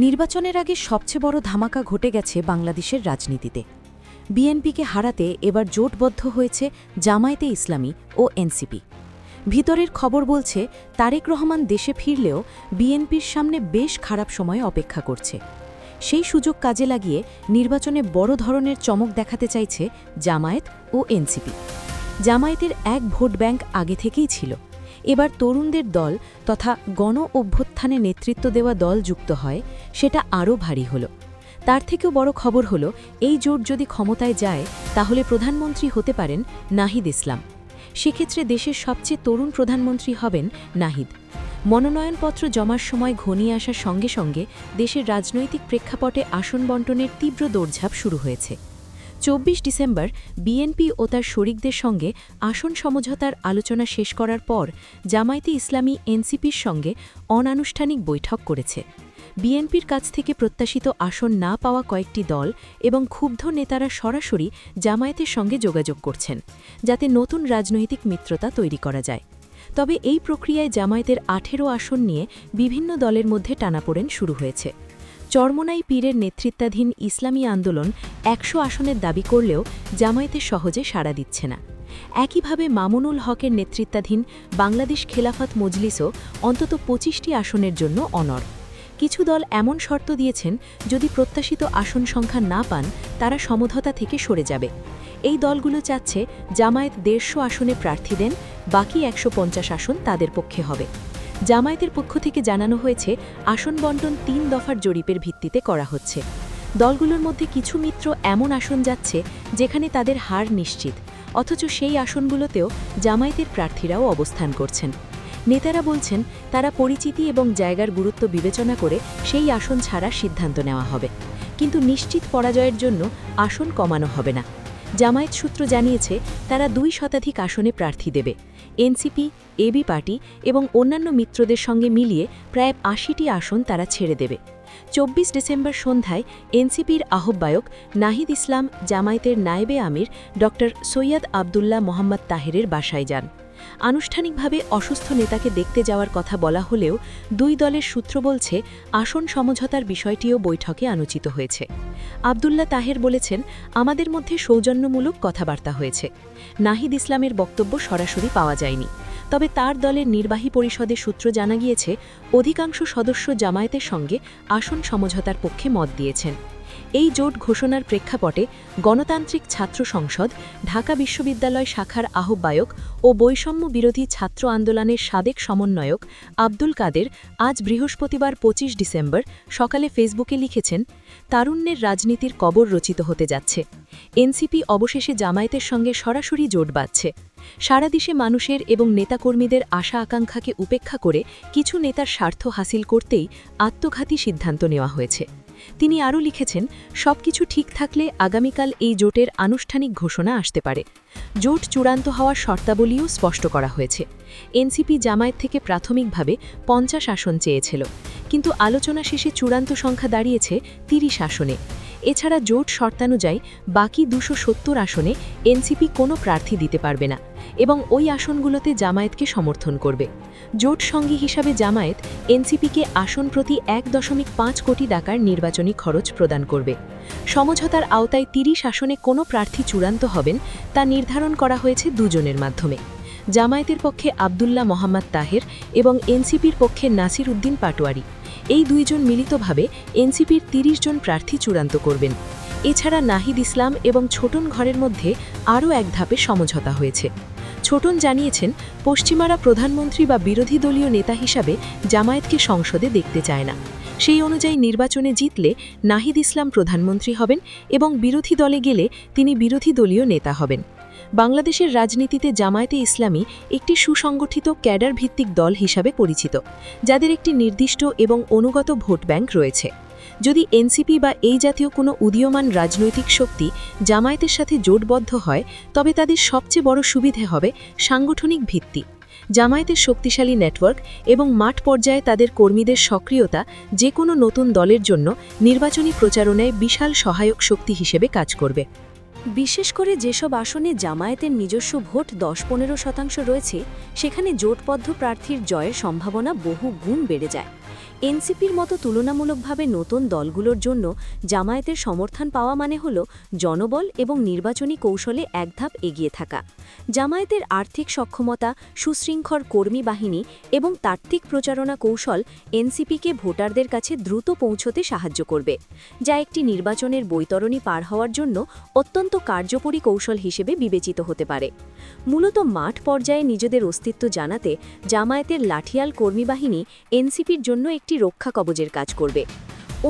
নির্বাচনের আগে সবচেয়ে বড় ধামাকা ঘটে গেছে বাংলাদেশের রাজনীতিতে। বিএনপিকে হারাতে এবার জোটবদ্ধ হয়েছে জামায়াতে ইসলামী ও এনসিপি। ভিতরের খবর বলছে তারেক রহমান দেশে ফিরলেও বিএনপির সামনে বেশ খারাপ সময় অপেক্ষা করছে। সেই সুযোগ কাজে লাগিয়ে নির্বাচনে বড় ধরনের চমক দেখাতে চাইছে জামায়াত ও এনসিপি। জামায়াতের এক ভোট ব্যাংক আগে থেকেই ছিল, এবার তরুণদের দল তথা গণ অভ্যুত্থানে নেতৃত্ব দেওয়া দল যুক্ত হয়, সেটা আরও ভারী হল। তার থেকেও বড় খবর হল, এই জোট যদি ক্ষমতায় যায় তাহলে প্রধানমন্ত্রী হতে পারেন নাহিদ ইসলাম। সেক্ষেত্রে দেশের সবচেয়ে তরুণ প্রধানমন্ত্রী হবেন নাহিদ। মনোনয়নপত্র জমার সময় ঘনিয়ে আসার সঙ্গে সঙ্গে দেশের রাজনৈতিক প্রেক্ষাপটে আসন বণ্টনের তীব্র দৌড়ঝাঁপ শুরু হয়েছে। ২৪ ডিসেম্বর বিএনপি ও তার শরিকদের সঙ্গে আসন সমঝোতার আলোচনা শেষ করার পর জামায়াতে ইসলামী এনসিপির সঙ্গে অনানুষ্ঠানিক বৈঠক করেছে। বিএনপির কাছ থেকে প্রত্যাশিত আসন না পাওয়া কয়েকটি দল এবং ক্ষুব্ধ নেতারা সরাসরি জামায়াতের সঙ্গে যোগাযোগ করছেন, যাতে নতুন রাজনৈতিক মিত্রতা তৈরি করা যায়। তবে এই প্রক্রিয়ায় জামায়াতের ১৮ আসন নিয়ে বিভিন্ন দলের মধ্যে টানাপোড়েন শুরু হয়েছে। চরমোনাই পীরের নেতৃত্বাধীন ইসলামী আন্দোলন ১০০ আসনের দাবি করলেও জামায়াতে সহজে সাড়া দিচ্ছে না। একইভাবে মামুনুল হকের নেতৃত্বাধীন বাংলাদেশ খেলাফত মজলিসও অন্তত ২৫টি আসনের জন্য অনড়। কিছু দল এমন শর্ত দিয়েছেন, যদি প্রত্যাশিত আসন সংখ্যা না পান তারা সমঝোতা থেকে সরে যাবে। এই দলগুলো চাচ্ছে জামায়াত ১৫০ আসনে প্রার্থী দেন, বাকি ১৫০ আসন তাদের পক্ষে হবে। জামায়াতের পক্ষ থেকে জানানো হয়েছে, আসন বণ্টন ৩ দফার জরিপের ভিত্তিতে করা হচ্ছে। দলগুলোর মধ্যে কিছু মিত্র এমন আসন যাচ্ছে যেখানে তাদের হার নিশ্চিত, অথচ সেই আসনগুলোতেও জামায়াতের প্রার্থীরাও অবস্থান করছেন। নেতারা বলছেন তারা পরিচিতি এবং জায়গার গুরুত্ব বিবেচনা করে সেই আসন ছাড়ার সিদ্ধান্ত নেওয়া হবে, কিন্তু নিশ্চিত পরাজয়ের জন্য আসন কমানো হবে না। জামায়াত সূত্র জানিয়েছে তারা ২ শতাধিক আসনে প্রার্থী দেবে। এনসিপি, এবি পার্টি এবং অন্যান্য মিত্রদের সঙ্গে মিলিয়ে প্রায় ৮০টি আসন তারা ছেড়ে দেবে। ২৪ ডিসেম্বর সন্ধ্যায় এনসিপির আহ্বায়ক নাহিদ ইসলাম জামায়াতের নায়েবে আমির ড সৈয়দ আবদুল্লাহ মোহাম্মদ তাহেরের বাসায় যান। আনুষ্ঠানিকভাবে অসুস্থ নেতাকে দেখতে যাওয়ার কথা বলা হলেও দুই দলের সূত্র বলছে আসন সমঝোতার বিষয়টিও বৈঠকে আলোচিত হয়েছে। আবদুল্লাহ তাহের বলেছেন, আমাদের মধ্যে সৌজন্যমূলক কথাবার্তা হয়েছে। নাহিদ ইসলামের বক্তব্য সরাসরি পাওয়া যায়নি, তবে তার দলের নির্বাহী পরিষদের সূত্র জানা গিয়েছে অধিকাংশ সদস্য জামায়াতের সঙ্গে আসন সমঝোতার পক্ষে মত দিয়েছেন। এই জোট ঘোষণার প্রেক্ষাপটে গণতান্ত্রিক ছাত্র সংসদ, ঢাকা বিশ্ববিদ্যালয় শাখার আহ্বায়ক ও বৈষম্য বিরোধী ছাত্র আন্দোলনের সাবেক সমন্বয়ক আব্দুল কাদের আজ বৃহস্পতিবার ২৫ ডিসেম্বর সকালে ফেসবুকে লিখেছেন, তারুণ্যের রাজনীতির কবর রচিত হতে যাচ্ছে। এনসিপি অবশেষে জামায়াতের সঙ্গে সরাসরি জোট বাঁধছে। সারা দেশে মানুষের এবং নেতাকর্মীদের আশা আকাঙ্ক্ষাকে উপেক্ষা করে কিছু নেতার স্বার্থ হাসিল করতেই আত্মঘাতী সিদ্ধান্ত নেওয়া হয়েছে। তিনি আরও লিখেছেন, সবকিছু ঠিক থাকলে আগামীকাল এই জোটের আনুষ্ঠানিক ঘোষণা আসতে পারে। জোট চূড়ান্ত হওয়ার শর্তাবলীও স্পষ্ট করা হয়েছে। এনসিপি জামায়াত থেকে প্রাথমিকভাবে ৫০ আসন চেয়েছিল, কিন্তু আলোচনা শেষে চূড়ান্ত সংখ্যা দাঁড়িয়েছে ৩০ আসনে। এছাড়া জোট শর্তানুযায়ী বাকি ২৭০ আসনে এনসিপি কোনো প্রার্থী দিতে পারবে না এবং ওই আসনগুলোতে জামায়াতকে সমর্থন করবে। জোট সঙ্গী হিসাবে জামায়াত এনসিপিকে আসন প্রতি ১.৫ কোটি টাকার নির্বাচনী খরচ প্রদান করবে। সমঝোতার আওতায় ৩০ আসনে কোনো প্রার্থী চূড়ান্ত হবেন তা নির্ধারণ করা হয়েছে দুজনের মাধ্যমে। জামায়াতের পক্ষে আবদুল্লাহ মোহাম্মদ তাহের এবং এনসিপির পক্ষে নাসির উদ্দিন পাটোয়ারি। এই দুইজন মিলিতভাবে এনসিপির ৩০ জন প্রার্থী চূড়ান্ত করবেন। এছাড়া নাহিদ ইসলাম এবং ছোটন ঘরের মধ্যে আরও এক ধাপে সমঝোতা হয়েছে। ছোটন জানিয়েছেন, পশ্চিমারা প্রধানমন্ত্রী বা বিরোধী দলীয় নেতা হিসাবে জামায়াতকে সংসদে দেখতে চায় না। সেই অনুযায়ী নির্বাচনে জিতলে নাহিদ ইসলাম প্রধানমন্ত্রী হবেন এবং বিরোধী দলে গেলে তিনি বিরোধী দলীয় নেতা হবেন। বাংলাদেশের রাজনীতিতে জামায়াতে ইসলামী একটি সুসংগঠিত ক্যাডার ভিত্তিক দল হিসাবে পরিচিত, যাদের একটি নির্দিষ্ট এবং অনুগত ভোট ব্যাংক রয়েছে। যদি এনসিপি বা এই জাতীয় কোনো উদীয়মান রাজনৈতিক শক্তি জামায়াতের সাথে জোটবদ্ধ হয়, তবে তাদের সবচেয়ে বড় সুবিধে হবে সাংগঠনিক ভিত্তি। জামায়াতের শক্তিশালী নেটওয়ার্ক এবং মাঠ পর্যায়ে তাদের কর্মীদের সক্রিয়তা যে কোনো নতুন দলের জন্য নির্বাচনী প্রচারণায় বিশাল সহায়ক শক্তি হিসেবে কাজ করবে। বিশেষ করে যেসব আসনে জামায়াতের নিজস্ব ভোট ১০-১৫% রয়েছে, সেখানে জোটবদ্ধ প্রার্থীর জয়ের সম্ভাবনা বহু গুণ বেড়ে যায়। এনসিপির মতো তুলনামূলকভাবে নতুন দলগুলোর জন্য জামায়াতের সমর্থন পাওয়া মানে হল জনবল এবং নির্বাচনী কৌশলে এক ধাপ এগিয়ে থাকা। জামায়াতের আর্থিক সক্ষমতা, সুশৃঙ্খল কর্মী বাহিনী এবং তাত্ত্বিক প্রচারণা কৌশল এনসিপিকে ভোটারদের কাছে দ্রুত পৌঁছতে সাহায্য করবে, যা একটি নির্বাচনের বৈতরণী পার হওয়ার জন্য অত্যন্ত কার্যকরী কৌশল হিসেবে বিবেচিত হতে পারে। মূলত মাঠ পর্যায়ে নিজেদের অস্তিত্ব জানাতে জামায়াতের লাঠিয়াল কর্মী বাহিনী এনসিপির জন্য একটি রক্ষা কবচের কাজ করবে।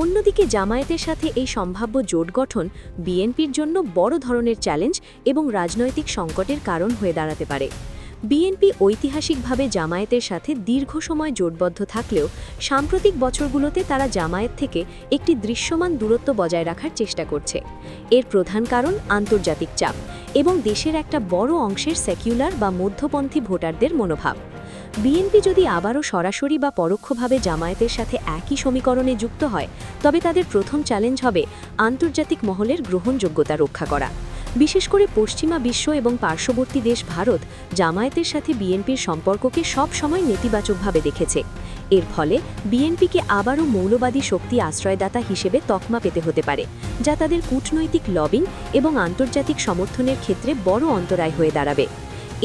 অন্যদিকে জামায়াতের সাথে এই সম্ভাব্য জোট গঠন বিএনপির জন্য বড় ধরনের চ্যালেঞ্জ এবং রাজনৈতিক সংকটের কারণ হয়ে দাঁড়াতে পারে। বিএনপি ঐতিহাসিকভাবে জামায়াতের সাথে দীর্ঘ সময় জোটবদ্ধ থাকলেও সাম্প্রতিক বছরগুলোতে তারা জামায়াত থেকে একটি দৃশ্যমান দূরত্ব বজায় রাখার চেষ্টা করছে। এর প্রধান কারণ আন্তর্জাতিক চাপ এবং দেশের একটা বড় অংশের সেকুলার বা মধ্যপন্থী ভোটারদের মনোভাব। বিএনপি যদি আবারও সরাসরি বা পরোক্ষভাবে জামায়াতের সাথে একই সমীকরণে যুক্ত হয়, তবে তাদের প্রথম চ্যালেঞ্জ হবে আন্তর্জাতিক মহলের গ্রহণযোগ্যতা রক্ষা করা। বিশেষ করে পশ্চিমা বিশ্ব এবং পার্শ্ববর্তী দেশ ভারত জামায়াতের সাথে বিএনপির সম্পর্ককে সব সময় নেতিবাচকভাবে দেখেছে। এর ফলে বিএনপিকে আবারও মৌলবাদী শক্তি আশ্রয়দাতা হিসেবে তকমা পেতে হতে পারে, যা তাদের কূটনৈতিক লবিং এবং আন্তর্জাতিক সমর্থনের ক্ষেত্রে বড় অন্তরায় হয়ে দাঁড়াবে।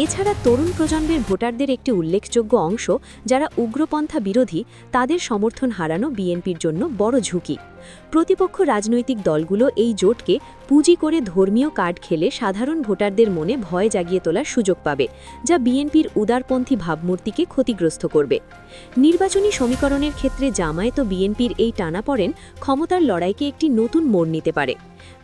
এছাড়া তরুণ প্রজন্মের ভোটারদের একটি উল্লেখযোগ্য অংশ যারা উগ্রপন্থা বিরোধী, তাদের সমর্থন হারানো বিএনপির জন্য বড় ঝুঁকি। প্রতিপক্ষ রাজনৈতিক দলগুলো এই জোটকে পুঁজি করে ধর্মীয় কার্ড খেলে সাধারণ ভোটারদের মনে ভয় জাগিয়ে তোলার সুযোগ পাবে, যা বিএনপির উদারপন্থী ভাবমূর্তিকে ক্ষতিগ্রস্ত করবে। নির্বাচনী সমীকরণের ক্ষেত্রে জামায়াত ও বিএনপির এই টানাপড়েন ক্ষমতার লড়াইকে একটি নতুন মোড় নিতে পারে।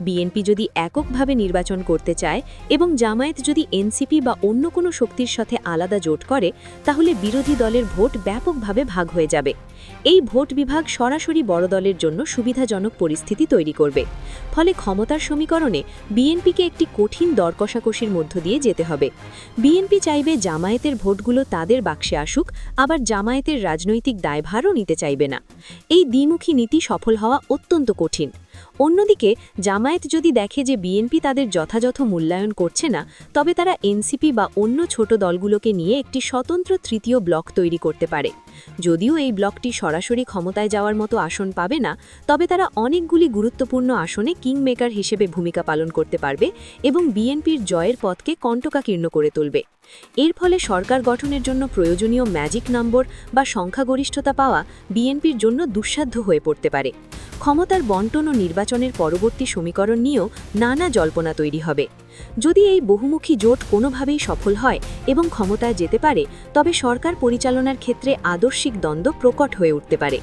বিএনপি যদি এককভাবে নির্বাচন করতে চায় এবং জামায়াত যদি এনসিপি বা অন্য কোনো শক্তির সাথে আলাদা জোট করে, তাহলে বিরোধী দলের ভোট ব্যাপকভাবে ভাগ হয়ে যাবে। এই ভোট বিভাগ সরাসরি বড় দলের জন্য সুবিধাজনক পরিস্থিতি তৈরি করবে। ফলে ক্ষমতার সমীকরণে বিএনপিকে একটি কঠিন দর কষাকষির মধ্য দিয়ে যেতে হবে। বিএনপি চাইবে জামায়াতের ভোটগুলো তাদের বাক্সে আসুক, আবার জামায়াতের রাজনৈতিক দায়ভারও নিতে চাইবে না। এই দ্বিমুখী নীতি সফল হওয়া অত্যন্ত কঠিন। অন্যদিকে জামায়াত যদি দেখে যে বিএনপি তাদের যথাযথ মূল্যায়ন করছে না, তবে তারা এনসিপি বা অন্য ছোট দলগুলোকে নিয়ে একটি স্বতন্ত্র তৃতীয় ব্লক তৈরি করতে পারে। যদিও এই ব্লকটি সরাসরি ক্ষমতায় যাওয়ার মতো আসন পাবে না, তবে তারা অনেকগুলি গুরুত্বপূর্ণ আসনে কিংমেকার হিসেবে ভূমিকা পালন করতে পারবে এবং বিএনপির জয়ের পথকে কণ্টকাকীর্ণ করে তুলবে। এর ফলে সরকার গঠনের জন্য প্রয়োজনীয় ম্যাজিক নম্বর বা সংখ্যাগরিষ্ঠতা পাওয়া বিএনপির জন্য দুঃসাধ্য হয়ে পড়তে পারে। ক্ষমতার বণ্টন ও নির্বাচনের পরবর্তী সমীকরণ নিয়েও নানা জল্পনা তৈরি হবে। যদি এই বহুমুখী জোট কোনোভাবেই সফল হয় এবং ক্ষমতায় যেতে পারে, তবে সরকার পরিচালনার ক্ষেত্রে আদর্শিক দ্বন্দ্ব প্রকট হয়ে উঠতে পারে।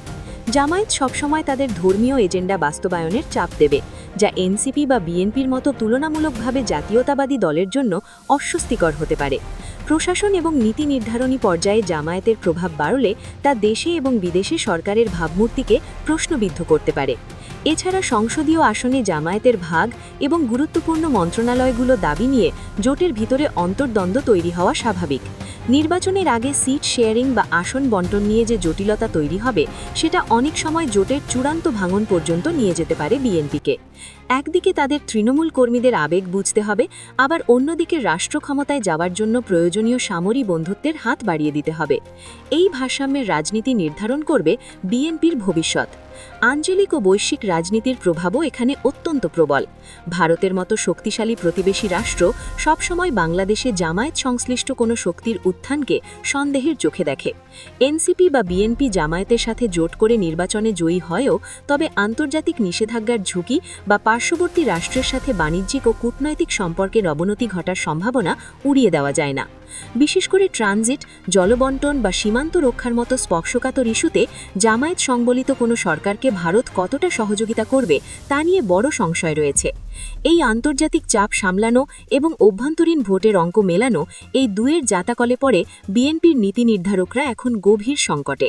জামায়াত সবসময় তাদের ধর্মীয় এজেন্ডা বাস্তবায়নের চাপ দেবে, যা এনসিপি বা বিএনপির মতো তুলনামূলকভাবে জাতীয়তাবাদী দলের জন্য অস্বস্তিকর হতে পারে। প্রশাসন এবং নীতি নির্ধারণী পর্যায়ে জামায়াতের প্রভাব বাড়লে তা দেশে এবং বিদেশে সরকারের ভাবমূর্তিকে প্রশ্নবিদ্ধ করতে পারে। এছাড়া সংসদীয় আসনে জামায়াতের ভাগ এবং গুরুত্বপূর্ণ মন্ত্রণালয়গুলো দাবি নিয়ে জোটের ভিতরে অন্তর্দ্বন্দ্ব তৈরি হওয়া স্বাভাবিক। নির্বাচনের আগে সিট শেয়ারিং বা আসন বণ্টন নিয়ে যে জটিলতা তৈরি হবে, সেটা অনেক সময় জোটের চূড়ান্ত ভাঙন পর্যন্ত নিয়ে যেতে পারে বিএনপিকে। একদিকে তাদের তৃণমূল কর্মীদের আবেগ বুঝতে হবে, আবার অন্যদিকে রাষ্ট্র ক্ষমতায় যাওয়ার জন্য প্রয়োজনীয় সামরিক বন্ধুত্বের হাত বাড়িয়ে দিতে হবে। এই ভারসাম্যের রাজনীতি নির্ধারণ করবে বিএনপির ভবিষ্যৎ। আঞ্চলিক ও বৈশ্বিক রাজনীতির প্রভাবও এখানে অত্যন্ত প্রবল। ভারতের মতো শক্তিশালী প্রতিবেশী রাষ্ট্র সবসময় বাংলাদেশে জামায়াত সংশ্লিষ্ট কোনো শক্তির উত্থানকে সন্দেহের চোখে দেখে। এনসিপি বা বিএনপি জামায়াতের সাথে জোট করে নির্বাচনে জয়ী হয়েও তবে আন্তর্জাতিক নিষেধাজ্ঞার ঝুঁকি বা পার্শ্ববর্তী রাষ্ট্রের সাথে বাণিজ্যিক ও কূটনৈতিক সম্পর্কের অবনতি ঘটার সম্ভাবনা উড়িয়ে দেওয়া যায় না। বিশেষ করে ট্রানজিট, জলবণ্টন বা সীমান্ত রক্ষার মতো স্পর্শকাতর ইস্যুতে জামায়াত সংবলিত কোনো সরকারকে ভারত কতটা সহযোগিতা করবে তা নিয়ে বড় সংশয় রয়েছে। এই আন্তর্জাতিক চাপ সামলানো এবং অভ্যন্তরীণ ভোটের অঙ্ক মেলানো, এই দুয়ের জাতাকলে পড়ে বিএনপির নীতি নির্ধারকরা এখন গভীর সংকটে।